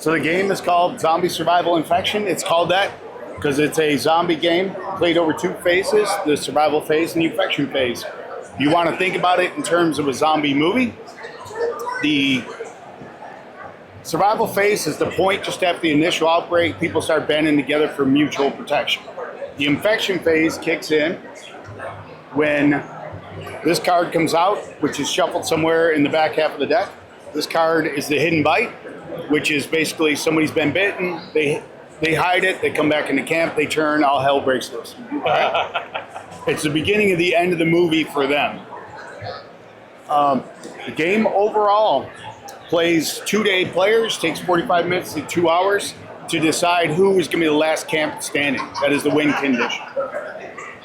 So the game is called Zombie Survival Infection. It's called that because it's a zombie game played over 2 phases, the survival phase and the infection phase. You want to think about it in terms of a zombie movie. The survival phase is the point just after the initial outbreak. People start banding together for mutual protection. The infection phase kicks in when this card comes out, which is shuffled somewhere in the back half of the deck. This card is the hidden bite, which is basically somebody's been bitten, they hide it, they come back into camp, they turn, all hell breaks loose. Right? It's the beginning of the end of the movie for them. The game overall plays 2 to 8 players, takes 45 minutes to 2 hours to decide who is going to be the last camp standing. That is the win condition.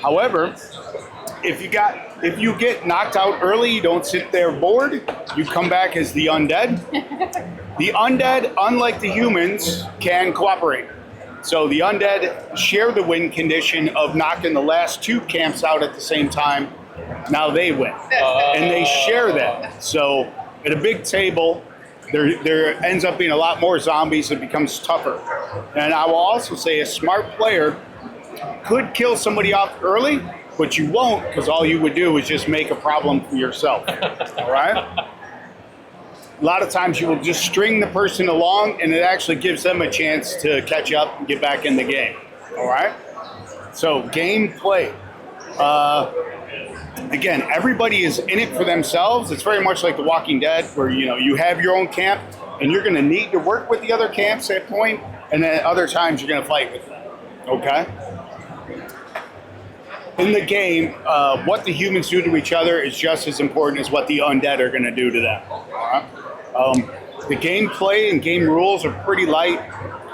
However, if you get knocked out early, you don't sit there bored, you come back as the undead. The undead, unlike the humans, can cooperate. So the undead share the win condition of knocking the last 2 camps out at the same time. Now they win. And they share that. So at a big table, there ends up being a lot more zombies. It becomes tougher. And I will also say a smart player could kill somebody off early, but you won't, because all you would do is just make a problem for yourself. All right? A lot of times you will just string the person along, and it actually gives them a chance to catch up and get back in the game. All right? So gameplay. Again, everybody is in it for themselves. It's very much like The Walking Dead, where you have your own camp, and you're going to need to work with the other camps at point, and then at other times you're going to fight with them. Okay? In the game, what the humans do to each other is just as important as what the undead are going to do to them. The gameplay and game rules are pretty light,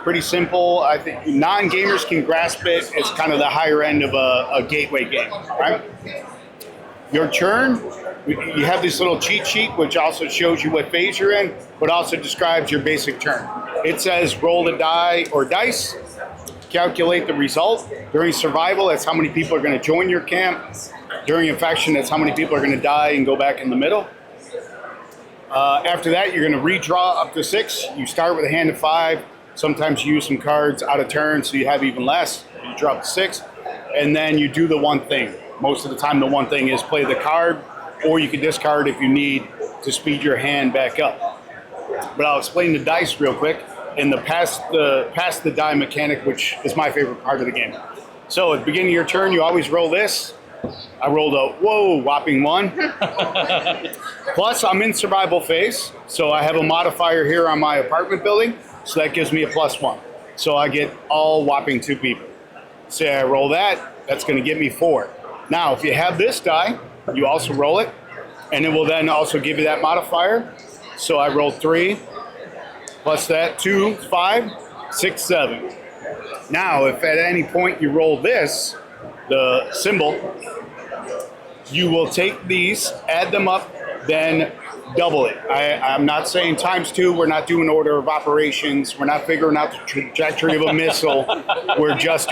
pretty simple. I think non-gamers can grasp it. It's kind of the higher end of a gateway game. All right? Your turn, you have this little cheat sheet, which also shows you what phase you're in, but also describes your basic turn. It says roll the die or dice, calculate the result. During survival, that's how many people are going to join your camp. During infection, that's how many people are going to die and go back in the middle. After that, you're going to redraw up to 6. You start with a hand of 5. Sometimes you use some cards out of turn, so you have even less. You drop to 6, and then you do the one thing. Most of the time, the one thing is play the card, or you can discard if you need to speed your hand back up. But I'll explain the dice real quick and the pass the die mechanic, which is my favorite part of the game. So at the beginning of your turn, you always roll this. I rolled a whopping 1. Plus, I'm in survival phase, so I have a modifier here on my apartment building, so that gives me a +1. So I get all whopping 2 people. Say I roll that, that's going to give me 4. Now, if you have this die, you also roll it, and it will then also give you that modifier. So I rolled 3, plus that, 2, 5, 6, 7. Now, if at any point you roll this, the symbol, you will take these, add them up, then double it. I'm not saying ×2. We're not doing order of operations. We're not figuring out the trajectory of a missile. We're just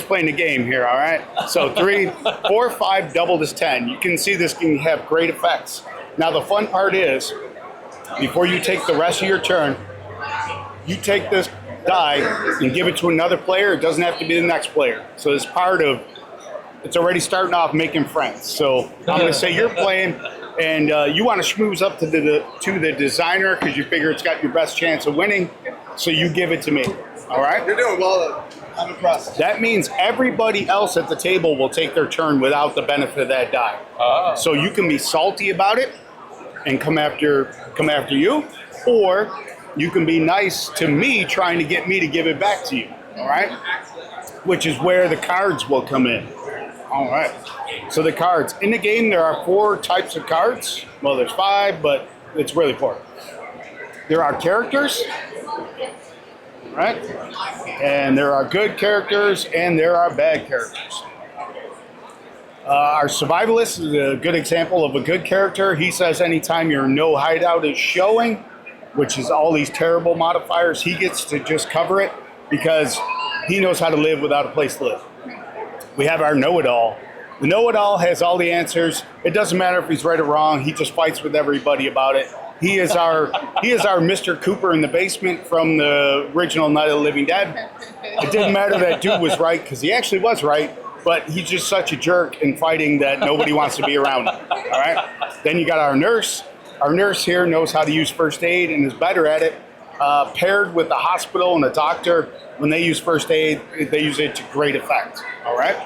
playing the game here, all right? So 3, 4, 5, doubled is 10. You can see this can have great effects. Now the fun part is, before you take the rest of your turn, you take this die and give it to another player. It doesn't have to be the next player. So it's part of, it's already starting off making friends. So I'm going to say you're playing, and you want to schmooze up to the designer because you figure it's got your best chance of winning. So you give it to me. All right? You're doing well. I'm impressed. That means everybody else at the table will take their turn without the benefit of that die. Oh. So you can be salty about it and come after you, or you can be nice to me trying to get me to give it back to you. All right? Which is where the cards will come in. All right. So the cards. In the game, there are 4 types of cards. Well, there's 5, but it's really 4. There are characters, right? And there are good characters, and there are bad characters. Our survivalist is a good example of a good character. He says anytime your no hideout is showing, which is all these terrible modifiers, he gets to just cover it because he knows how to live without a place to live. We have our know-it-all. The know-it-all has all the answers. It doesn't matter if he's right or wrong. He just fights with everybody about it. He is our Mr. Cooper in the basement from the original Night of the Living Dead. It didn't matter that dude was right, because he actually was right, but he's just such a jerk in fighting that nobody wants to be around him. All right. Then you got our nurse. Our nurse here knows how to use first aid and is better at it. Paired with the hospital and a doctor, when they use first aid, they use it to great effect. All right.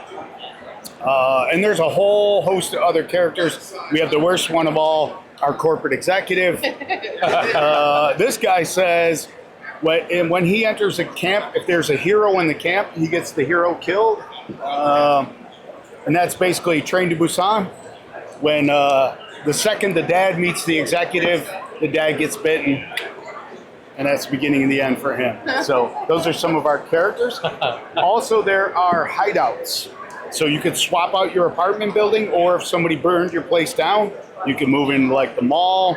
And there's a whole host of other characters. We have the worst one of all, our corporate executive. This guy says when he enters a camp, if there's a hero in the camp, he gets the hero killed. And that's basically Train to Busan. When the second the dad meets the executive, the dad gets bitten. And that's the beginning and the end for him. So those are some of our characters. Also, there are hideouts. So you could swap out your apartment building, or if somebody burned your place down, you can move in like the mall.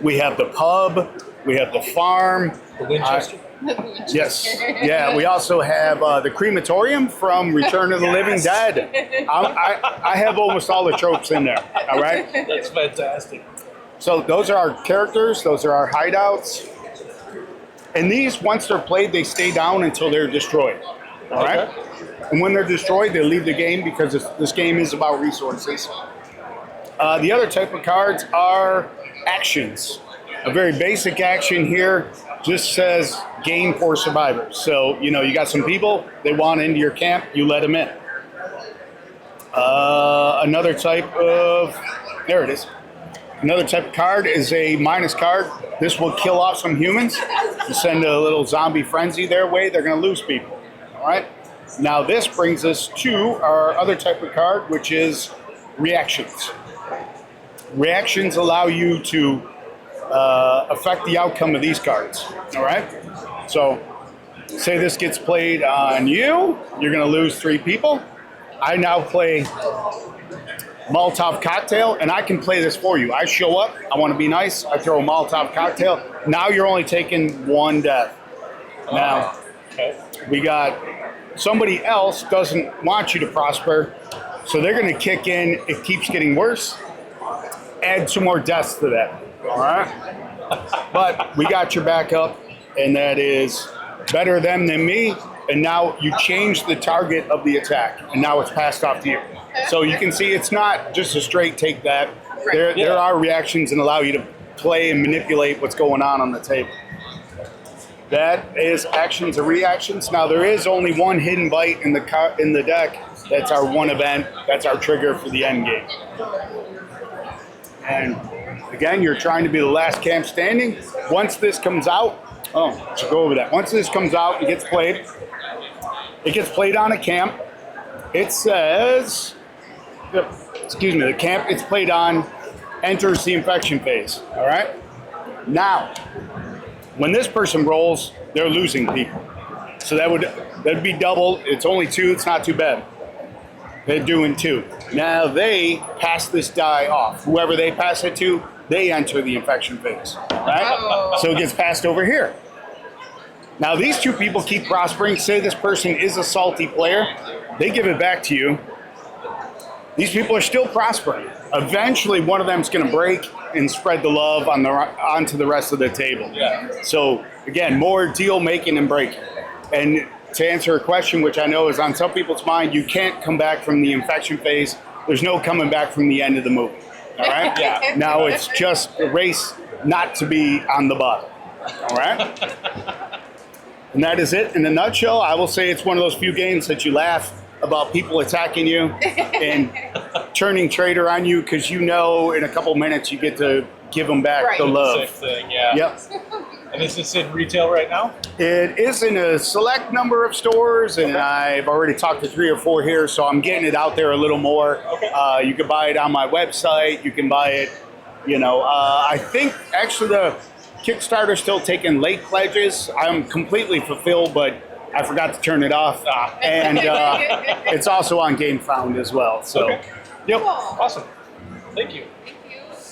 We have the pub. We have the farm. The Winchester? Yes. Yeah, we also have the crematorium from Return of the Living Dead. I have almost all the tropes in there. All right? That's fantastic. So those are our characters. Those are our hideouts. And these, once they're played, they stay down until they're destroyed. All right? And when they're destroyed, they leave the game, because this game is about resources. The other type of cards are actions. A very basic action here just says game for survivors. So, you got some people, they want into your camp, you let them in. Another type of, there it is. Another type of card is a minus card. This will kill off some humans. You send a little zombie frenzy their way, they're going to lose people. All right? Now this brings us to our other type of card, which is reactions. Reactions allow you to affect the outcome of these cards. All right? So say this gets played on you, you're going to lose 3 people. I now play Molotov cocktail, and I can play this for you. I show up, I want to be nice, I throw a Molotov cocktail. Now you're only taking 1 death. Now, we got somebody else doesn't want you to prosper, so they're going to kick in. It keeps getting worse. Add 2 more deaths to that. All right? But we got your backup, and that is better them than me. And now you change the target of the attack, and now it's passed off to you. So you can see it's not just a straight take that. There are reactions and allow you to play and manipulate what's going on the table. That is actions and reactions. Now there is only 1 hidden bite in the deck. That's our 1 event. That's our trigger for the end game. And again, you're trying to be the last camp standing. Once this comes out, I should go over that. Once this comes out and gets played, it gets played on a camp. It says, the camp it's played on enters the infection phase. All right? Now, when this person rolls, they're losing people. So that'd be double. It's only 2. It's not too bad. They're doing 2. Now they pass this die off. Whoever they pass it to, they enter the infection phase. All right? Oh. So it gets passed over here. Now these 2 people keep prospering. Say this person is a salty player. They give it back to you. These people are still prospering. Eventually, one of them is going to break and spread the love onto the rest of the table. Yeah. So again, more deal making and breaking. And to answer a question, which I know is on some people's mind, you can't come back from the infection phase. There's no coming back from the end of the movie. All right? Yeah. Now it's just a race not to be on the bottom. All right? And that is it in a nutshell. I will say it's one of those few games that you laugh about people attacking you and turning traitor on you, because in a couple minutes you get to give them back the love. Same thing, yeah. Yep. And is this in retail right now? It is in a select number of stores, and I've already talked to 3 or 4 here, so I'm getting it out there a little more. Okay. You can buy it on my website. You can buy it, I think actually the Kickstarter's still taking late pledges. I'm completely fulfilled, but I forgot to turn it off. And it's also on GameFound as well. So, Okay. Yep. Awesome. Thank you.